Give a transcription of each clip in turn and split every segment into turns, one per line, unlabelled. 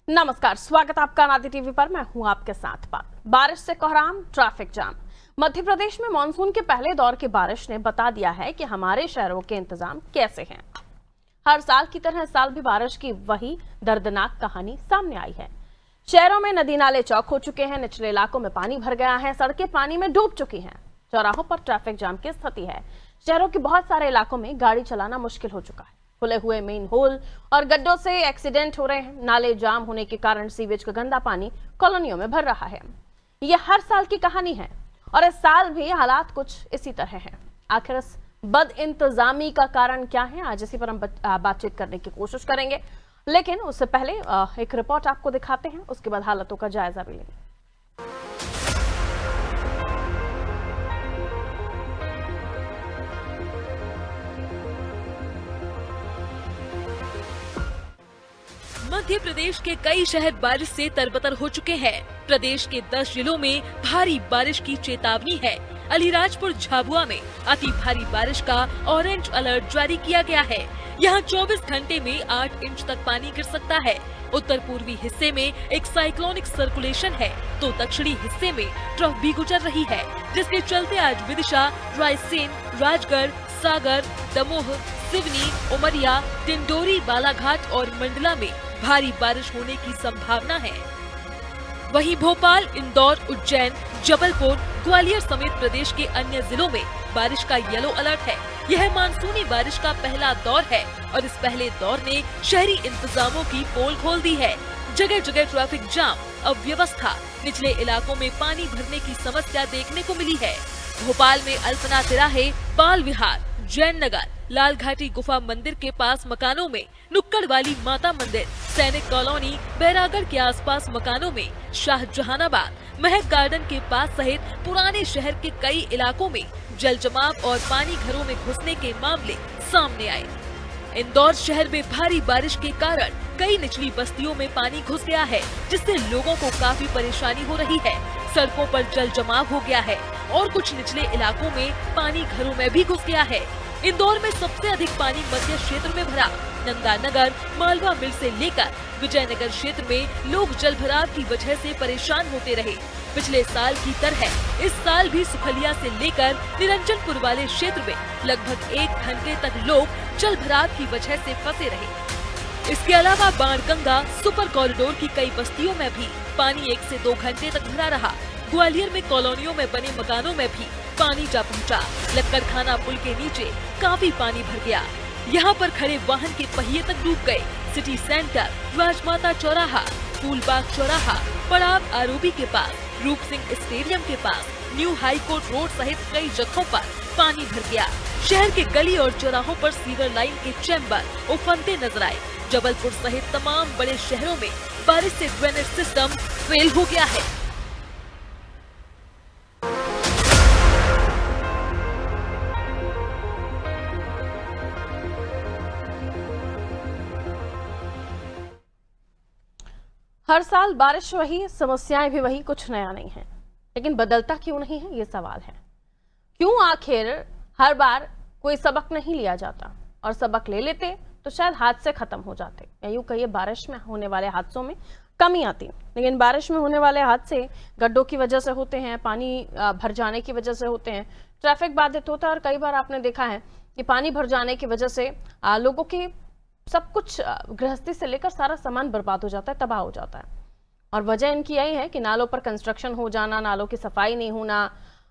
नमस्कार, स्वागत आपका नादी टीवी पर। मैं हूं आपके साथ बारिश से कोहराम, ट्रैफिक जाम। मध्य प्रदेश में मानसून के पहले दौर की बारिश ने बता दिया है कि हमारे शहरों के इंतजाम कैसे हैं। हर साल की तरह इस साल भी बारिश की वही दर्दनाक कहानी सामने आई है। शहरों में नदी नाले चौक हो चुके हैं, निचले इलाकों में पानी भर गया है, सड़कें पानी में डूब चुकी हैं, चौराहों पर ट्रैफिक जाम की स्थिति है। शहरों के बहुत सारे इलाकों में गाड़ी चलाना मुश्किल हो चुका है। खुले हुए मेन होल और गड्ढों से एक्सीडेंट हो रहे हैं। नाले जाम होने के कारण सीवेज का गंदा पानी कॉलोनियों में भर रहा है। यह हर साल की कहानी है और इस साल भी हालात कुछ इसी तरह हैं। आखिर इस बद इंतजामी का कारण क्या है, आज इसी पर हम बातचीत करने की कोशिश करेंगे। लेकिन उससे पहले एक रिपोर्ट आपको दिखाते हैं, उसके बाद हालातों का जायजा भी लेंगे।
मध्य प्रदेश के कई शहर बारिश से तरबतर हो चुके हैं। प्रदेश के 10 जिलों में भारी बारिश की चेतावनी है। अलीराजपुर झाबुआ में अति भारी बारिश का ऑरेंज अलर्ट जारी किया गया है। यहाँ 24 घंटे में 8 इंच तक पानी गिर सकता है। उत्तर पूर्वी हिस्से में एक साइक्लोनिक सर्कुलेशन है तो दक्षिणी हिस्से में ट्रफ भी गुजर रही है, जिसके चलते आज विदिशा, रायसेन, राजगढ़, सागर, दमोह, सिवनी, उमरिया, डिंडोरी, बालाघाट और मंडला में भारी बारिश होने की संभावना है। वहीं भोपाल, इंदौर, उज्जैन, जबलपुर, ग्वालियर समेत प्रदेश के अन्य जिलों में बारिश का येलो अलर्ट है। यह मानसूनी बारिश का पहला दौर है और इस पहले दौर ने शहरी इंतजामों की पोल खोल दी है। जगह जगह ट्रैफिक जाम, अव्यवस्था, निचले इलाकों में पानी भरने की समस्या देखने को मिली है। भोपाल में अल्पना तिराहे, बाल विहार, जैन नगर, लाल घाटी गुफा मंदिर के पास मकानों में, नुक्कड़ वाली माता मंदिर, सैनिक कॉलोनी, बैरागढ़ के आसपास मकानों में, शाहजहानाबाद, महक गार्डन के पास सहित पुराने शहर के कई इलाकों में जल जमाव और पानी घरों में घुसने के मामले सामने आए। इंदौर शहर में भारी बारिश के कारण कई निचली बस्तियों में पानी घुस गया है, जिससे लोगों को काफी परेशानी हो रही है। सड़कों पर जल जमाव हो गया है और कुछ निचले इलाकों में पानी घरों में भी घुस गया है। इंदौर में सबसे अधिक पानी मध्य क्षेत्र में भरा। नंदानगर, मालवा मिल से लेकर विजयनगर क्षेत्र में लोग जल भराव की वजह से परेशान होते रहे। पिछले साल की तरह इस साल भी सुखलिया से लेकर निरंजनपुर वाले क्षेत्र में लगभग 1 घंटे तक लोग जल भराव की वजह से फंसे रहे। इसके अलावा बाणगंगा सुपर कॉरिडोर की कई बस्तियों में भी पानी 1 से 2 घंटे तक भरा रहा। ग्वालियर में कॉलोनियों में बने मकानों में भी पानी जा पहुंचा। लक्कड़खाना पुल के नीचे काफी पानी भर गया। यहाँ पर खड़े वाहन के पहिए तक डूब गए। सिटी सेंटर, राजमाता चौराहा, फूलबाग चौराहा, पड़ाव आरोबी के पास, रूप सिंह स्टेडियम के पास, न्यू हाई कोर्ट रोड सहित कई जगहों पर पानी भर गया। शहर के गली और चौराहों पर सीवर लाइन के चैम्बर उफनते नजर आए। जबलपुर सहित तमाम बड़े शहरों में बारिश से ड्रेनेज सिस्टम फेल हो गया है।
हर साल बारिश वही, समस्याएं भी वही, कुछ नया नहीं है। लेकिन बदलता क्यों नहीं है, ये सवाल है। क्यों आखिर हर बार कोई सबक नहीं लिया जाता, और सबक ले लेते तो शायद हादसे खत्म हो जाते, या यूं कहिए बारिश में होने वाले हादसों में कमी आती। लेकिन बारिश में होने वाले हादसे गड्ढों की वजह से होते हैं, पानी भर जाने की वजह से होते हैं, ट्रैफिक बाधित होता है, और कई बार आपने देखा है कि पानी भर जाने की वजह से लोगों की सब कुछ, गृहस्थी से लेकर सारा सामान बर्बाद हो जाता है, तबाह हो जाता है। और वजह इनकी यही है कि नालों पर कंस्ट्रक्शन हो जाना, नालों की सफाई नहीं होना,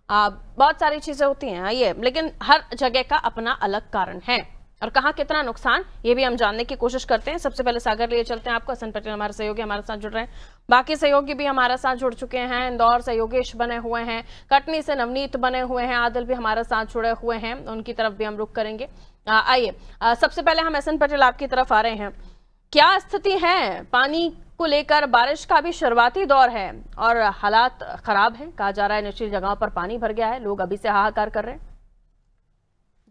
बहुत सारी चीजें होती हैं ये। लेकिन हर जगह का अपना अलग कारण है, और कहाँ कितना नुकसान, ये भी हम जानने की कोशिश करते हैं। सबसे पहले सागर लिए चलते हैं आपको। हसन पटेल हमारे सहयोगी हमारे साथ जुड़ रहे हैं, बाकी सहयोगी भी हमारे साथ जुड़ चुके हैं। इंदौर से योगेश बने हुए हैं, कटनी से नवनीत बने हुए हैं, आदिल भी हमारे साथ जुड़े हुए हैं, उनकी तरफ भी हम रुख करेंगे। आइए, सबसे पहले हम हसन पटेल आपकी तरफ आ रहे हैं। क्या स्थिति है पानी को लेकर? बारिश का भी शुरुआती दौर है और हालात खराब हैं, कहा जा रहा है निचली जगहों पर पानी भर गया है, लोग अभी से हाहाकार कर रहे हैं।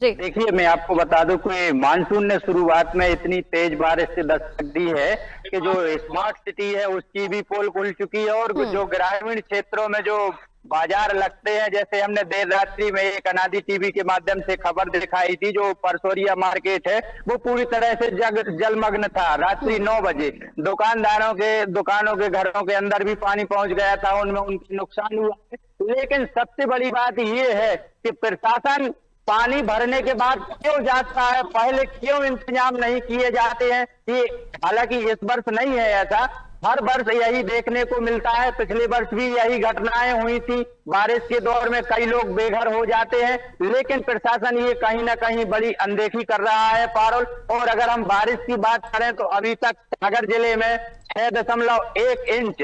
जी
देखिए, मैं आपको बता दूं कि मानसून ने शुरुआत में इतनी तेज बारिश से दस्तक दी है कि जो स्मार्ट सिटी है उसकी भी पोल खुल चुकी है, और जो ग्रामीण क्षेत्रों में जो बाजार लगते हैं। जैसे हमने देर रात्रि में एक अनादि टीवी के माध्यम से खबर दिखाई थी, जो परसोरिया मार्केट है वो पूरी तरह से जलमग्न था। रात्रि 9 बजे दुकानों के घरों के अंदर भी पानी पहुंच गया था, उनमें उनके नुकसान हुआ। लेकिन सबसे बड़ी बात ये है कि प्रशासन पानी भरने के बाद क्यों जाता है, पहले क्यों इंतजाम नहीं किए जाते हैं। कि हालांकि इस वर्ष नहीं है ऐसा, हर वर्ष यही देखने को मिलता है। पिछले वर्ष भी यही घटनाएं हुई थी, बारिश के दौर में कई लोग बेघर हो जाते हैं, लेकिन प्रशासन ये कहीं ना कहीं बड़ी अनदेखी कर रहा है पारुल। और अगर हम बारिश की बात करें तो अभी तक सागर जिले में 6.1 इंच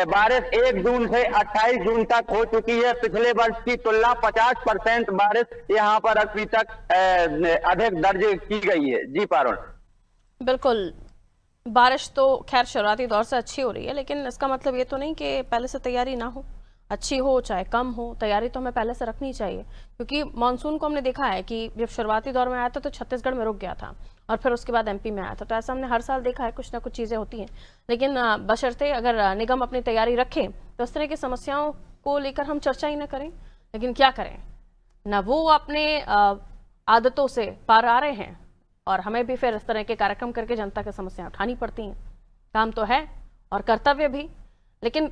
बारिश 1 जून से 28 जून तक हो चुकी है। पिछले वर्ष की तुलना 50% बारिश यहाँ पर अभी तक अधिक दर्ज की गई है। जी पारुल।
बिल्कुल, बारिश तो खैर शुरुआती दौर से अच्छी हो रही है, लेकिन इसका मतलब ये तो नहीं कि पहले से तैयारी ना हो। अच्छी हो चाहे कम हो, तैयारी तो हमें पहले से रखनी चाहिए। क्योंकि मानसून को हमने देखा है कि जब शुरुआती दौर में आया था तो छत्तीसगढ़ में रुक गया था और फिर उसके बाद एमपी में आया था। तो ऐसा हमने हर साल देखा है, कुछ ना कुछ चीज़ें होती हैं। लेकिन बशर्ते अगर निगम अपनी तैयारी रखे तो इस तरह की समस्याओं को लेकर हम चर्चा ही ना करें। लेकिन क्या करें, न वो अपने आदतों से पार आ रहे हैं और हमें भी फिर इस तरह के कार्यक्रम करके जनता की समस्याएं उठानी पड़ती हैं। काम तो है और कर्तव्य भी, लेकिन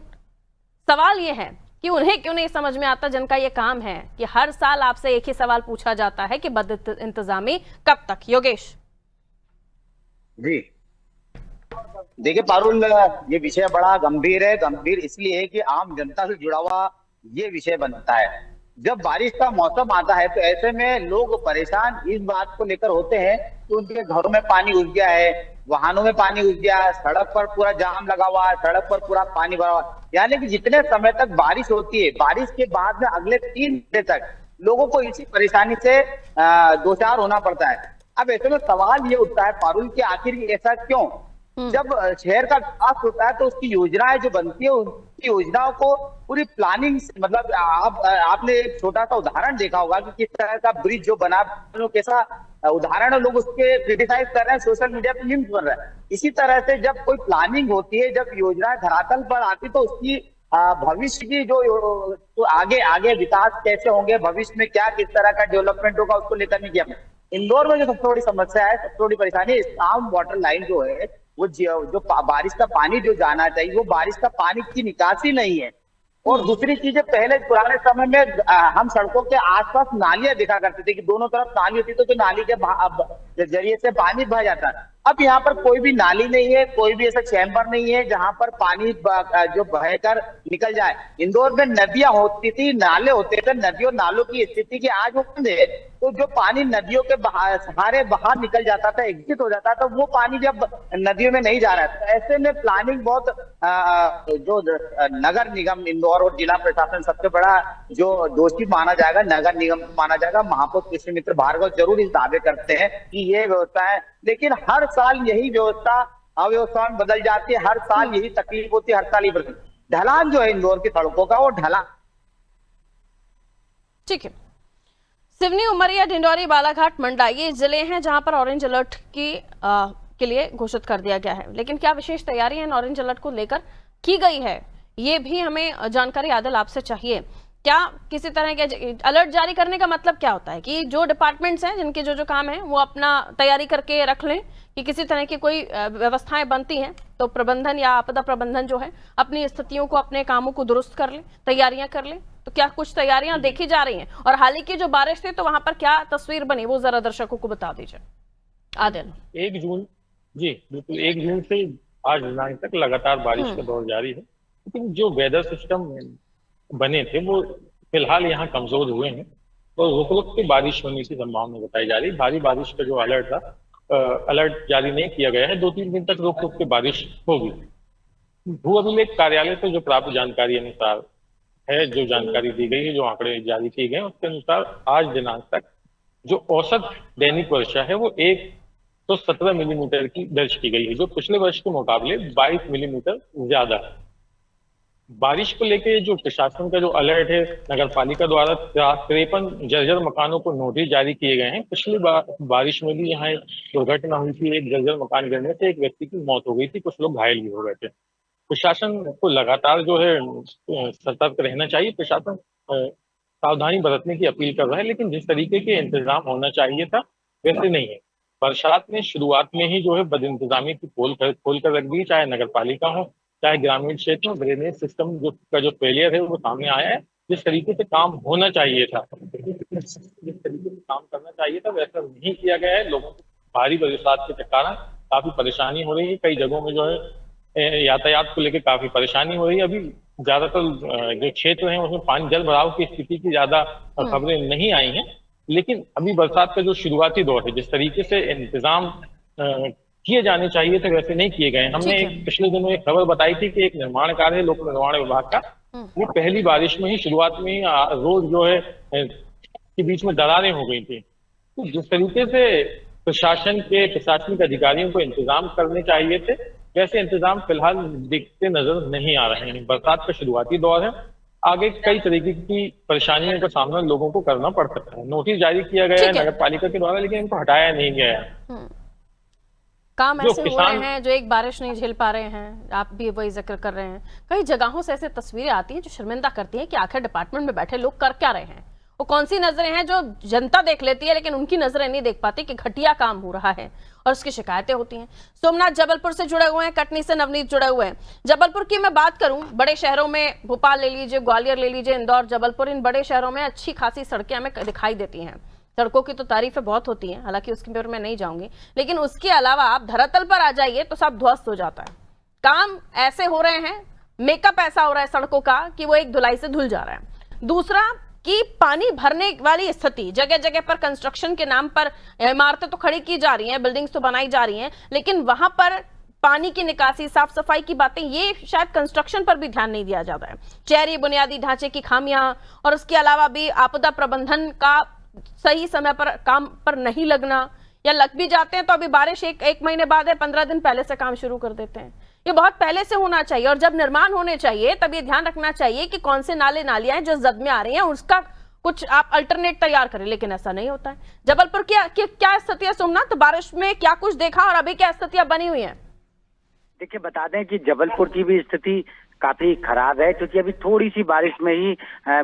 सवाल ये है कि उन्हें क्यों नहीं समझ में आता, जिनका ये काम है कि हर साल आपसे एक ही सवाल पूछा जाता है कि बद इंतजामी कब तक। योगेश
जी देखिए पारुल, ये विषय बड़ा गंभीर है। गंभीर इसलिए है कि आम जनता से जुड़ा हुआ ये विषय बनता है। जब बारिश का मौसम आता है तो ऐसे में लोग परेशान इस बात को लेकर होते हैं कि उनके घरों में पानी घुस गया है, वाहनों में पानी घुस गया है, सड़क पर पूरा जाम लगा हुआ है, सड़क पर पूरा पानी भरा हुआ है। यानी कि जितने समय तक बारिश होती है, बारिश के बाद में अगले 3 घंटे तक लोगों को इसी परेशानी से दो चार होना पड़ता है। अब ऐसे में सवाल ये उठता है पारुल कि आखिर ऐसा क्यों? जब शहर का विकास होता है तो उसकी योजनाएं जो बनती है, उसकी योजनाओं को पूरी प्लानिंग, मतलब आपने एक छोटा सा उदाहरण देखा होगा कि किस तरह का ब्रिज जो बना, कैसा उदाहरण है, लोग उसके क्रिटिसाइज कर रहे हैं, सोशल मीडिया पे मीम्स बन रहा है। इसी तरह से जब कोई प्लानिंग होती है, जब योजनाएं धरातल पर आती तो उसकी भविष्य की जो तो आगे विकास कैसे होंगे, भविष्य में क्या किस तरह का डेवलपमेंट होगा, उसको लेकर नहीं किया। इंदौर में जो सबसे बड़ी समस्या है, सबसे बड़ी परेशानी, स्टार्म वाटर लाइन जो है, वो जो बारिश का पानी जो जाना चाहिए, वो बारिश का पानी की निकासी नहीं है। और दूसरी चीज, पहले पुराने समय में हम सड़कों के आसपास नालियां देखा करते थे कि दोनों तरफ नाली होती तो नाली के जरिए से पानी बह जाता है। अब यहाँ पर कोई भी नाली नहीं है, कोई भी ऐसा चैम्बर नहीं है जहां पर पानी जो बहकर निकल जाए। इंदौर में नदियां होती थी, नाले होते थे, नदियों नालों की स्थिति की आज वो बंद है। तो जो पानी नदियों के सहारे बाहर निकल जाता था, एग्जिट हो जाता था, वो पानी जब नदियों में नहीं जा रहा था, ऐसे में प्लानिंग बहुत जो नगर निगम इंदौर और जिला प्रशासन सबसे बड़ा जो दोषी माना जाएगा, नगर निगम माना जाएगा। महापौर कृष्ण मित्र भार्गव जरूर इस दावे करते हैं कि ये व्यवस्था है, लेकिन हर साल यही व्यवस्था अव्यवस्था में बदल जाती है, हर साल यही तकलीफ होती है, हर साल ही ढलान जो है इंदौर की सड़कों का, वो ढलान।
ठीक है, सिवनी, उमरिया, डिंडौरी, बालाघाट, मंडला ये जिले हैं जहां पर ऑरेंज अलर्ट के लिए घोषित कर दिया गया है। लेकिन क्या विशेष तैयारी इन ऑरेंज अलर्ट को लेकर की गई है, ये भी हमें जानकारी आदिल आपसे चाहिए। क्या किसी तरह के अलर्ट जारी करने का मतलब क्या होता है कि जो डिपार्टमेंट्स हैं, जिनके जो काम है, वो अपना तैयारी करके रख लें कि किसी तरह की कोई व्यवस्थाएं बनती हैं तो प्रबंधन या आपदा प्रबंधन जो है अपनी स्थितियों को, अपने कामों को दुरुस्त कर ले, तैयारियां कर ले। तो क्या कुछ तैयारियां देखी जा रही हैं? और हाल ही की जो बारिश थी तो वहां पर क्या तस्वीर बनी, वो जरा दर्शकों को बता दीजिए। आदिल।
1 जून, जी बिल्कुल, 1 जून से आज दिनांक तक लगातार बारिश का दौर जारी है। लेकिन जो वेदर सिस्टम बने थे वो फिलहाल यहाँ कमजोर हुए हैं और रुक रुक के बारिश होने की संभावना बताई जा रही। भारी बारिश का जो अलर्ट था, अलर्ट जारी नहीं किया गया है, 2-3 दिन तक रुक रुक के बारिश होगी। भू अभिलेख कार्यालय से जो प्राप्त जानकारी अनुसार है, जो जानकारी दी गई है, जो आंकड़े जारी किए गए, उसके अनुसार आज दिनांक तक जो औसत दैनिक वर्षा है वो 117 मिलीमीटर की दर्ज की गई है, जो पिछले वर्ष के मुकाबले 22 मिलीमीटर ज्यादा है। बारिश को लेके जो प्रशासन का जो अलर्ट है, नगर पालिका द्वारा 53 जर्जर मकानों को नोटिस जारी किए गए हैं। पिछली बारिश में भी यहाँ एक दुर्घटना हुई थी, एक जर्जर मकान गिरने से एक व्यक्ति की मौत हो गई थी, कुछ लोग घायल भी हो गए थे। प्रशासन को लगातार जो है सतर्क रहना चाहिए। प्रशासन सावधानी बरतने की अपील कर रहा है, लेकिन जिस तरीके के इंतजाम होना चाहिए था वैसे नहीं है। बरसात ने शुरुआत में ही जो है बदइंतजामी की खोल कर रख दी, चाहे नगर पालिका हो चाहे ग्रामीण क्षेत्र में। ड्रेनेज सिस्टम का जो फेलियर है वो सामने आया है। जिस तरीके से काम होना चाहिए था, जिस तरीके से काम करना चाहिए था वैसा नहीं किया गया है। लोगों को भारी बरसात के कारण काफी परेशानी हो रही है। कई जगहों में जो है यातायात को लेकर काफी परेशानी हो रही है। अभी ज्यादातर जो क्षेत्र हैं उसमें पानी जल भराव की स्थिति की ज्यादा खबरें नहीं आई हैं, लेकिन अभी बरसात का जो शुरुआती दौर है, जिस तरीके से इंतजाम किए जाने चाहिए थे वैसे नहीं किए गए। हमने एक पिछले दिनों एक खबर बताई थी कि एक निर्माण कार्य लोक निर्माण विभाग का, वो पहली बारिश में ही शुरुआत में ही रोड जो है के बीच में दरारें हो गई थी। तो जिस तरीके से प्रशासनिक अधिकारियों को इंतजाम करने चाहिए थे वैसे इंतजाम फिलहाल दिखते नजर नहीं आ रहे हैं। बरसात का शुरुआती दौर है, आगे कई तरीके की परेशानियों का सामना लोगों को करना पड़ सकता है। नोटिस जारी किया गया है नगर पालिका के द्वारा, लेकिन इनको हटाया नहीं गया है।
काम ऐसे हो रहे हैं जो एक बारिश नहीं झेल पा रहे हैं, आप भी वही जिक्र कर रहे हैं। कई जगहों से ऐसे तस्वीरें आती हैं जो शर्मिंदा करती हैं कि आखिर डिपार्टमेंट में बैठे लोग कर क्या रहे हैं। वो कौन सी नजरें हैं जो जनता देख लेती है लेकिन उनकी नजरें नहीं देख पाती कि घटिया काम हो रहा है और उसकी शिकायतें होती हैं। सोमनाथ जबलपुर से जुड़े हुए हैं, कटनी से नवनीत जुड़े हुए हैं। जबलपुर की मैं बात करूं, बड़े शहरों में भोपाल ले लीजिए, ग्वालियर ले लीजिए, इंदौर, जबलपुर, इन बड़े शहरों में अच्छी खासी सड़कें हमें दिखाई देती हैं। सड़कों की तो तारीफें बहुत होती हैं, हालांकि उसके बारे में नहीं जाऊंगी, लेकिन उसके अलावा आप धरातल पर आ जाइए तो सब ध्वस्त हो जाता है। काम ऐसे हो रहे हैं, मेकअप ऐसा हो रहा है सड़कों का कि वो एक धुलाई से धुल जा रहा है। दूसरा कि पानी भरने वाली स्थिति, जगह जगह पर कंस्ट्रक्शन के नाम पर इमारतें तो खड़ी की जा रही हैं, बिल्डिंग्स तो बनाई जा रही हैं, लेकिन वहां पर पानी की निकासी, साफ सफाई की बातें, ये शायद कंस्ट्रक्शन पर भी ध्यान नहीं दिया जाता है। शहरी बुनियादी ढांचे की खामियां और उसके अलावा भी आपदा प्रबंधन का सही समय पर काम पर नहीं लगना, या लग भी जाते हैं तो अभी बारिश एक महीने बाद है, 15 दिन पहले से काम शुरू कर देते हैं। ये बहुत पहले से होना चाहिए, और जब निर्माण होने चाहिए तब ये ध्यान रखना चाहिए कि कौन से नाले नालियां हैं जो जद में आ रही हैं, उसका कुछ आप अल्टरनेट तैयार करें, लेकिन ऐसा नहीं होता है। जबलपुर की क्या स्थिति है सोमनाथ? तो बारिश में क्या कुछ देखा और अभी क्या स्थितियां बनी हुई हैं?
देखिए, बता दें कि जबलपुर की भी स्थिति काफी खराब है, क्योंकि अभी थोड़ी सी बारिश में ही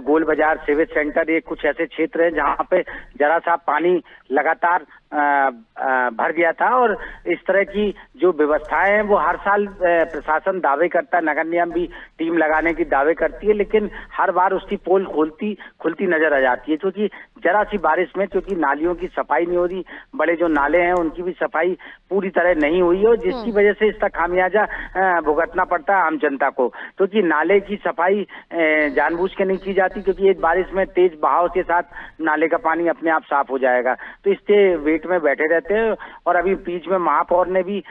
गोल बाजार, सिविल सेंटर, ये कुछ ऐसे क्षेत्र हैं जहां पे जरा सा पानी लगातार भर गया था। और इस तरह की जो व्यवस्थाएं हैं वो हर साल प्रशासन दावे करता है, नगर निगम भी टीम लगाने की दावे करती है, लेकिन हर बार उसकी पोल खुलती नजर आ जाती है। क्योंकि जरा सी बारिश में, क्योंकि नालियों की सफाई नहीं हो रही, बड़े जो नाले हैं उनकी भी सफाई पूरी तरह नहीं हुई है, और जिसकी वजह से इसका खामियाजा भुगतना पड़ता है आम जनता को। क्योंकि नाले की सफाई जानबूझ के नहीं की जाती, क्योंकि एक बारिश में तेज बहाव के साथ नाले का पानी अपने आप साफ हो जाएगा, तो इससे वेट में बैठे रहते हैं। और अभी बीच में महापौर ने भी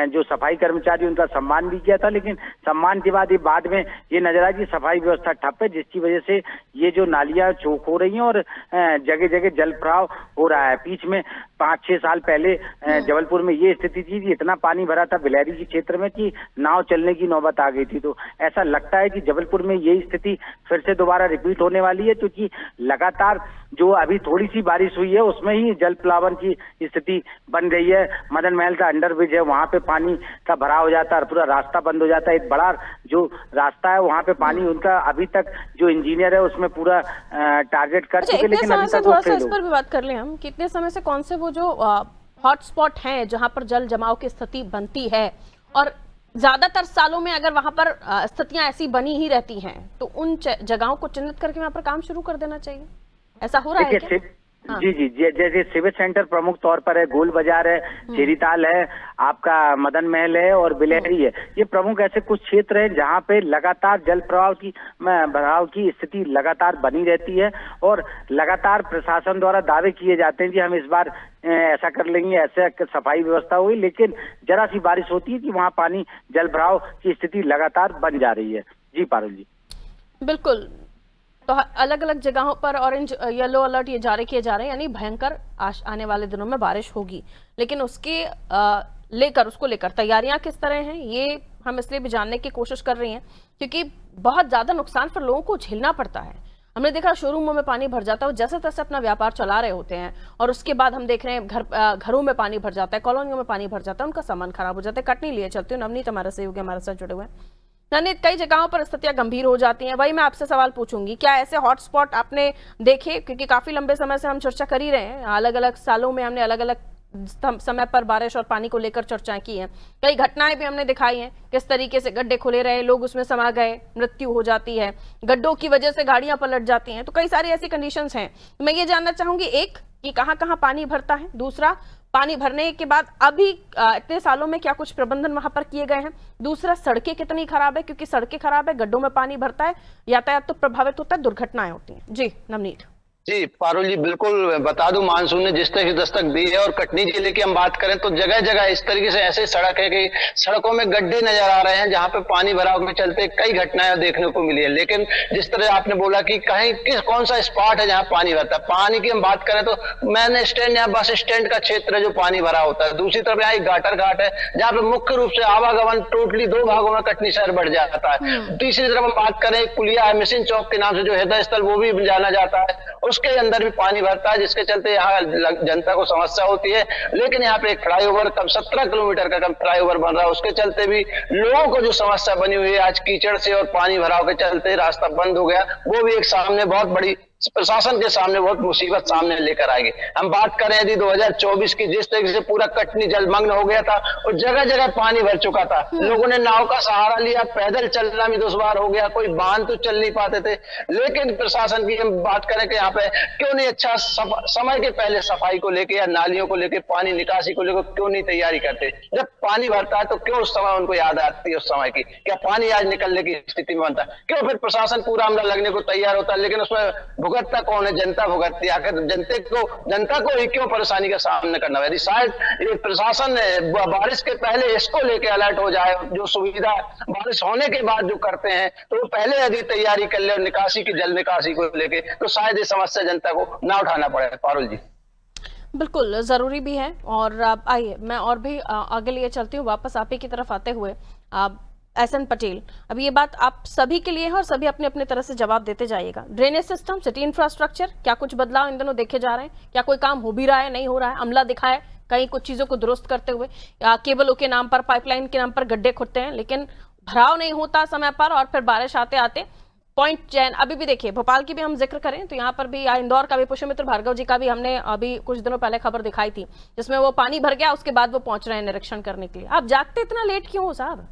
जो सफाई कर्मचारी उनका सम्मान भी किया था, लेकिन सम्मान के बाद में ये नजर आया कि सफाई व्यवस्था ठप है, जिसकी वजह से ये जो नालियां चौक हो रही हैं और जगह जगह जल भराव हो रहा है। बीच में 5-6 साल पहले जबलपुर में ये स्थिति थी कि इतना पानी भरा था बिलहरी के क्षेत्र में कि नाव चलने की नौबत आ गई थी। तो ऐसा लगता है कि जबलपुर में यही स्थिति फिर से दोबारा रिपीट होने वाली है, क्योंकि लगातार जो अभी थोड़ी सी बारिश हुई है उसमें ही जल प्लावन की स्थिति बन गई है। मदन महल का अंडरब्रिज है, वहां पे पानी का भराव हो जाता है, पूरा रास्ता बंद हो जाता है। एक बड़ा जो रास्ता है वहां पे पानी, उनका अभी तक जो इंजीनियर है उसमें पूरा टारगेट कर चुके, लेकिन अभी तक
थोड़ा सा इस पर भी बात कर लें हम, कितने समय से कौन से वो जो हॉटस्पॉट हैं जहां पर जल जमाव की स्थिति बनती है, और ज्यादातर सालों में अगर वहां पर स्थितियां ऐसी बनी ही रहती हैं तो उन जगहों को चिन्हित करके वहां पर काम शुरू कर देना चाहिए। ऐसा हो रहा है क्या? हाँ।
जी, जैसे सिविल सेंटर प्रमुख तौर पर है, गोल बाजार है, चेरीताल है, आपका मदन महल है और बिलहरी है। ये प्रमुख ऐसे कुछ क्षेत्र हैं जहां पे लगातार जल भराव की स्थिति लगातार बनी रहती है, और लगातार प्रशासन द्वारा दावे किए जाते हैं कि हम इस बार ऐसा कर लेंगे, ऐसे सफाई व्यवस्था हुई, लेकिन जरा सी बारिश होती है कि वहां पानी जल भराव की स्थिति लगातार बन जा रही है। जी पारुल जी,
बिल्कुल। तो अलग अलग जगहों पर ऑरेंज येलो अलर्ट ये जारी किए जा रहे हैं, यानी भयंकर आने वाले दिनों में बारिश होगी। लेकिन उसके उसको लेकर तैयारियां किस तरह हैं, ये हम इसलिए भी जानने की कोशिश कर रही हैं क्योंकि बहुत ज्यादा नुकसान फिर लोगों को झेलना पड़ता है। हमने देखा शोरूमों में पानी भर जाता है, जैसे तैसे अपना व्यापार चला रहे होते हैं, और उसके बाद हम देख रहे हैं घरों में पानी भर जाता है, कॉलोनियों में पानी भर जाता है, उनका सामान खराब हो जाता है। कटनी लिए चलते हो, नवनीत हमारे सहयोगी हमारे साथ जुड़े हुए हैं। यानी कई जगहों पर स्थितियां गंभीर हो जाती हैं। वही मैं आपसे सवाल पूछूंगी, क्या ऐसे हॉटस्पॉट आपने देखे, क्योंकि काफी लंबे समय से हम चर्चा कर ही रहे हैं, अलग अलग सालों में हमने अलग अलग समय पर बारिश और पानी को लेकर चर्चाएं की हैं, कई घटनाएं भी हमने दिखाई हैं, किस तरीके से गड्ढे खुले रहे, लोग उसमें समा गए, मृत्यु हो जाती है, गड्ढों की वजह से गाड़ियां पलट जाती हैं, तो कई सारी ऐसी कंडीशंस हैं। मैं ये जानना चाहूंगी, एक कि कहां कहां पानी भरता है, दूसरा पानी भरने के बाद अभी इतने सालों में क्या कुछ प्रबंधन वहां पर किए गए हैं, दूसरा सड़कें कितनी खराब है, क्योंकि सड़कें खराब है, गड्ढों में पानी भरता है, यातायात तो प्रभावित होता है, दुर्घटनाएं होती हैं। जी नवनीत।
जी पारुल जी, बिल्कुल बता दूं, मानसून ने जिस तरह की दस्तक दी है, और कटनी जिले की हम बात करें तो जगह जगह इस तरीके से ऐसे सड़क है कि सड़कों में गड्ढे नजर आ रहे हैं, जहां पे पानी भराव के चलते कई घटनाएं देखने को मिली है। लेकिन जिस तरह आपने बोला कि कहीं कौन सा स्पॉट है जहां पानी भरता है, पानी की हम बात करें तो मैन स्टैंड या बस स्टैंड का क्षेत्र है जो पानी भरा होता है। दूसरी तरफ यहाँ एक गाटर घाट है जहाँ पे मुख्य रूप से आवागमन टोटली दो भागों में कटनी शहर बढ़ जाता है। तीसरी तरफ हम बात करें, पुलिया है मिशन चौक के नाम से जो हृदय स्थल वो भी जाना जाता है, उसके अंदर भी पानी भरता है, जिसके चलते यहाँ जनता को समस्या होती है। लेकिन यहाँ पे एक फ्लाईओवर कम 17 किलोमीटर का कम फ्लाईओवर बन रहा है, उसके चलते भी लोगों को जो समस्या बनी हुई है आज कीचड़ से और पानी भराव के चलते रास्ता बंद हो गया, वो भी एक सामने बहुत बड़ी प्रशासन के सामने बहुत मुसीबत सामने लेकर आएगी। हम बात करें यदि 2024 की, जिस तरीके से पूरा कटनी जलमग्न हो गया था और जगह जगह पानी भर चुका था, लोगों ने नाव का सहारा लिया, पैदल चलना भी दुश्वार हो गया, कोई बांध तो चल नहीं पाते थे। लेकिन प्रशासन की हम बात करें कि यहाँ पे क्यों नहीं अच्छा समय के पहले सफाई को लेकर या नालियों को लेकर, पानी निकासी को लेकर क्यों नहीं तैयारी करते? जब पानी भरता है तो क्यों उस समय उनको याद आती है उस समय की, क्या पानी आज निकलने की स्थिति में बनता है? क्यों फिर प्रशासन पूरा हमला लगने को तैयार होता है, लेकिन उसमें भुगतता कौन है? जनता भुगतती है। आखिर जनता को ही क्यों परेशानी का सामना करना है? यदि शायद ये प्रशासन बारिश के पहले इसको लेके अलर्ट हो जाए, जो सुविधा बारिश होने के बाद जो करते हैं तो वो पहले यदि तैयारी कर ले और निकासी की जल निकासी को लेके, तो शायद ये समस्या जनता को ना उठाना पड़े। पारुल जी
बिल्कुल जरूरी भी है। और आइए मैं और भी आगे लिए चलती हूँ, वापस आप ही की तरफ आते हुए एसएन पटेल, अब ये बात आप सभी के लिए है और सभी अपने अपने तरह से जवाब देते जाइएगा। ड्रेनेज सिस्टम, सिटी इंफ्रास्ट्रक्चर, क्या कुछ बदलाव इन दिनों देखे जा रहे हैं? क्या कोई काम हो भी रहा है, नहीं हो रहा है? अमला दिखा है कहीं कुछ चीजों को दुरुस्त करते हुए, केबलों के नाम पर, पाइपलाइन के नाम पर गड्ढे खुदते हैं, लेकिन भराव नहीं होता समय पर, और फिर बारिश आते आते पॉइंट चैन। अभी भी देखिए, भोपाल की भी हम जिक्र करें तो यहाँ पर भी, इंदौर का भी, पुष्यमित्र भार्गव जी का भी हमने अभी कुछ दिनों पहले खबर दिखाई थी, जिसमें वो पानी भर गया, उसके बाद वो पहुंच रहे हैं निरीक्षण करने के लिए। आप जागते इतना लेट क्यों हो साहब?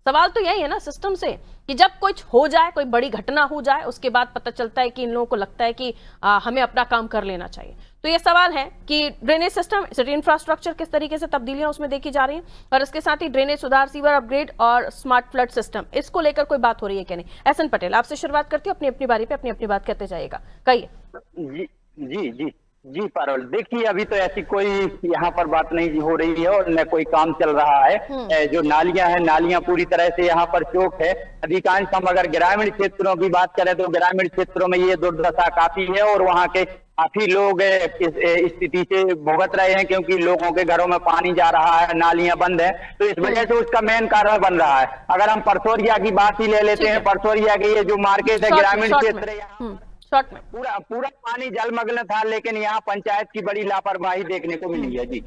सवाल तो यही है ना सिस्टम से, कि जब कुछ हो जाए, कोई बड़ी घटना हो जाए, उसके बाद पता चलता है कि इन लोगों को लगता है कि हमें अपना काम कर लेना चाहिए। तो ये सवाल है कि ड्रेनेज सिस्टम, सिटी इंफ्रास्ट्रक्चर, किस तरीके से तब्दीलियां उसमें देखी जा रही हैं, और इसके साथ ही ड्रेनेज सुधार, सीवर अपग्रेड और स्मार्ट फ्लड सिस्टम, इसको लेकर कोई बात हो रही है क्या नहीं? एसएन पटेल, आपसे शुरुआत करती हूँ, अपनी अपनी बारी पे अपनी अपनी बात करते जाइएगा, कहिए।
जी जी जी जी पारुल, देखिए अभी तो ऐसी कोई यहाँ पर बात नहीं हो रही है और न कोई काम चल रहा है। जो नालियां हैं, नालियां पूरी तरह से यहाँ पर चौक है। अधिकांश हम अगर ग्रामीण क्षेत्रों की बात करें तो ग्रामीण क्षेत्रों में ये दुर्दशा काफी है, और वहाँ के काफी लोग इस स्थिति से भुगत रहे हैं, क्योंकि लोगों के घरों में पानी जा रहा है, नालियां बंद है, तो इस वजह से उसका मेन कारण बन रहा है। अगर हम परसोरिया की बात ही ले लेते हैं, परसोरिया के ये जो मार्केट है, ग्रामीण क्षेत्र है,
शॉर्ट में
पूरा पानी जलमग्न था, लेकिन यहाँ पंचायत की बड़ी लापरवाही देखने को मिली है। जी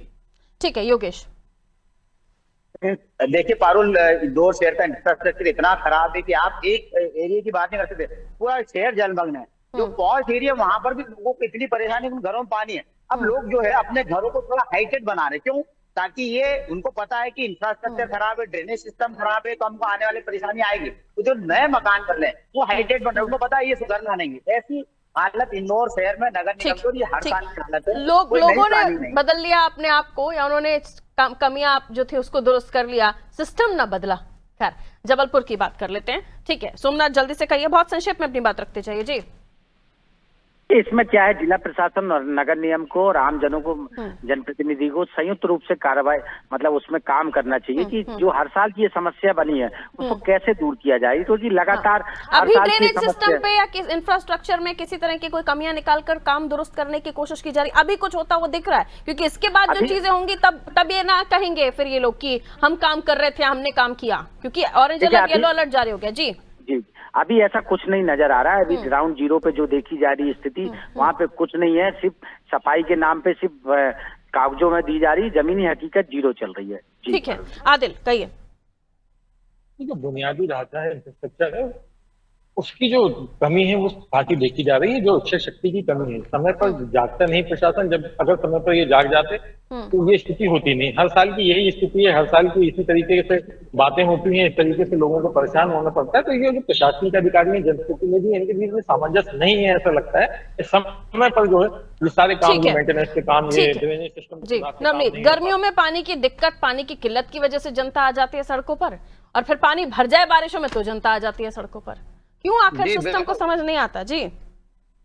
ठीक है योगेश।
देखिए पारुल, इंदौर शहर का इंफ्रास्ट्रक्चर इतना खराब है कि आप एक एरिया की बात नहीं कर सकते, पूरा शहर जलमग्न है। जो पॉश एरिया, वहां पर भी लोगों को इतनी परेशानी, उन घरों में पानी है। अब लोग जो है अपने घरों को थोड़ा हाईटेड बना रहे, क्यों? ताकि ये उनको पता है कि इंफ्रास्ट्रक्चर खराब है, ड्रेनेज सिस्टम खराब है, तो हमको आने वाली परेशानी आएगी। तो जो नए मकान बन रहे हैं वो हाईटेड बन रहे हैं, उनको पता है ये सुधरना नहीं है। ऐसी हालत इंदौर शहर में नगर निगम को हर साल की हालत है।
लोगों ने बदल लिया अपने आप को, या उन्होंने कमियां जो थी उसको दुरुस्त कर लिया, सिस्टम ना बदला। खैर, जबलपुर की बात कर लेते हैं। ठीक है सोमनाथ, जल्दी से कहिए, बहुत संक्षेप में अपनी बात रखते चाहिए जी।
इसमें क्या है, जिला प्रशासन और नगर निगम को और आमजनों को, जनप्रतिनिधि को संयुक्त रूप से कार्रवाई, मतलब उसमें काम करना चाहिए कि जो हर साल की ये समस्या बनी है उसको कैसे दूर किया जाए। तो जी लगातार
अभी ड्रेनेज सिस्टम पे या इंफ्रास्ट्रक्चर में किसी तरह की कोई कमियां निकालकर काम दुरुस्त करने की कोशिश की जा रही, अभी कुछ होता वो दिख रहा है? क्योंकि इसके बाद जो चीजें होंगी तब ये ना कहेंगे फिर ये लोग कि हम काम कर रहे थे, हमने काम किया, क्योंकि ऑरेंज अलर्ट, येलो अलर्ट जारी हो गया। जी
अभी ऐसा कुछ नहीं नजर आ रहा है। अभी ग्राउंड जीरो पे जो देखी जा रही स्थिति, वहाँ पे कुछ नहीं है, सिर्फ सफाई के नाम पे सिर्फ कागजों में दी जा रही, जमीनी हकीकत जीरो चल रही है।
ठीक है आदिल, कहिए।
कि जो बुनियादी ढांचा है, इंफ्रास्ट्रक्चर है, उसकी जो कमी है वो काफी देखी जा रही है। जो इच्छा शक्ति की कमी है, समय पर जागता नहीं प्रशासन। जब अगर समय पर ये जाग जाते तो ये स्थिति होती नहीं। हर साल की यही स्थिति है, हर साल की इसी तरीके से बातें होती हैं, इस तरीके से लोगों को परेशान होना पड़ता है। तो ये जो प्रशासनिक अधिकारी हैं, जनप्रतिनिधि, इनके बीच में सामंजस्य नहीं है, ऐसा लगता है। इस समय पर जो है ये सारे काम, मेंटेनेंस के काम, ये ड्रेनेज सिस्टम
जी नवनीत, गर्मियों में पानी की दिक्कत, पानी की किल्लत की वजह से जनता आ जाती है सड़कों पर, और फिर पानी भर जाए बारिशों में तो जनता आ जाती है सड़कों पर। क्यों आखिर सिस्टम को समझ नहीं आता? जी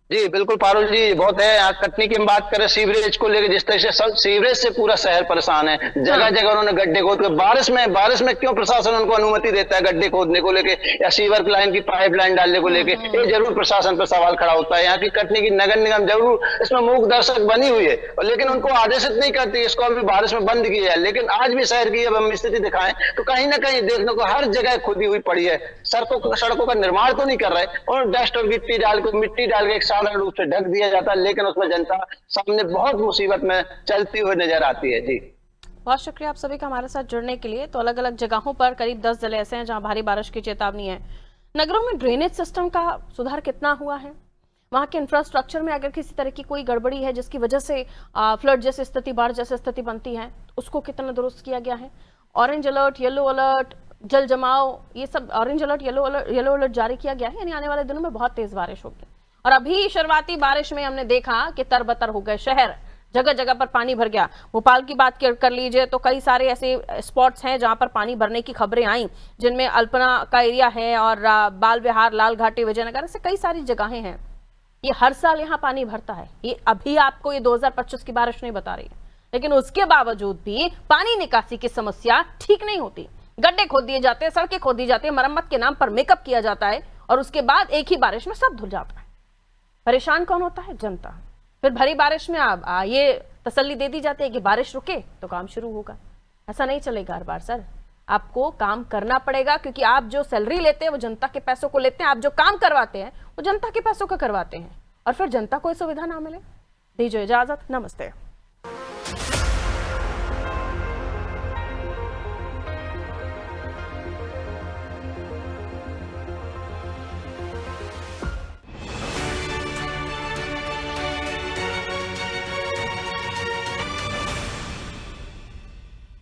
बिल्कुल पारुल जी, बहुत है। यहाँ कटनी की हम बात करें, सीवरेज को लेकर जिस तरह से सीवरेज से पूरा शहर परेशान है। जगह जगह उन्होंने गड्ढे खोद के, बारिश में क्यों प्रशासन उनको अनुमति देता है गड्ढे खोदने को लेके या सीवर लाइन की पाइप लाइन डालने को लेके? ये जरूर प्रशासन पर सवाल खड़ा होता है। यहाँ की कटनी की नगर निगम जरूर इसमें मूक दर्शक बनी हुई है, लेकिन उनको आदेशित नहीं करती। इसको अभी बारिश में बंद किया है, लेकिन आज भी शहर की अब हम स्थिति दिखाएं तो कहीं ना कहीं देखने को हर जगह खुदी हुई पड़ी है। सड़कों का निर्माण तो नहीं कर रहे और डस्ट और मिट्टी डाल के एक साधारण रूप से ढक दिया जाता है, लेकिन उसमें जनता सामने बहुत मुसीबत में चलती हुई नजर आती है। जी
बहुत शुक्रिया आप सभी का हमारे साथ जुड़ने के लिए। तो अलग अलग जगहों पर करीब 10 जिले ऐसे हैं जहां भारी बारिश की चेतावनी है। नगरों में ड्रेनेज सिस्टम का सुधार कितना हुआ है, वहां के इंफ्रास्ट्रक्चर में अगर किसी तरह की कोई गड़बड़ी है जिसकी वजह से फ्लड जैसी स्थिति, बाढ़ जैसी स्थिति बनती है, उसको कितना दुरुस्त किया गया है। ऑरेंज अलर्ट, येलो अलर्ट, जल जमाव, ये सब ऑरेंज अलर्ट, येलो अलर्ट जारी किया गया है, यानी आने वाले दिनों में बहुत तेज बारिश होगी। और अभी शुरुआती बारिश में हमने देखा कि तरबतर हो गए शहर, जगह जगह पर पानी भर गया। भोपाल की बात कर लीजिए तो कई सारे ऐसे स्पॉट्स हैं जहां पर पानी भरने की खबरें आई, जिनमें अल्पना का एरिया है और बाल विहार, लाल घाटी, विजयनगर, ऐसे कई सारी जगहें हैं। ये हर साल यहाँ पानी भरता है। ये अभी आपको ये 2025 की बारिश नहीं बता रही है, लेकिन उसके बावजूद भी पानी निकासी की समस्या ठीक नहीं होती। गड्ढे खोद दिए जाते हैं, सड़कें खोद दी जाती है, मरम्मत के नाम पर मेकअप किया जाता है और उसके बाद एक ही बारिश में सब धुल जाता है। परेशान कौन होता है? जनता। फिर भरी बारिश में ये तसल्ली दे दी जाती है कि बारिश रुके तो काम शुरू होगा। ऐसा नहीं चलेगा हर बार सर, आपको काम करना पड़ेगा, क्योंकि आप जो सैलरी लेते हैं वो जनता के पैसों को लेते हैं, आप जो काम करवाते हैं वो जनता के पैसों का करवाते हैं, और फिर जनता को सुविधा ना मिले। दीजिए इजाजत, नमस्ते।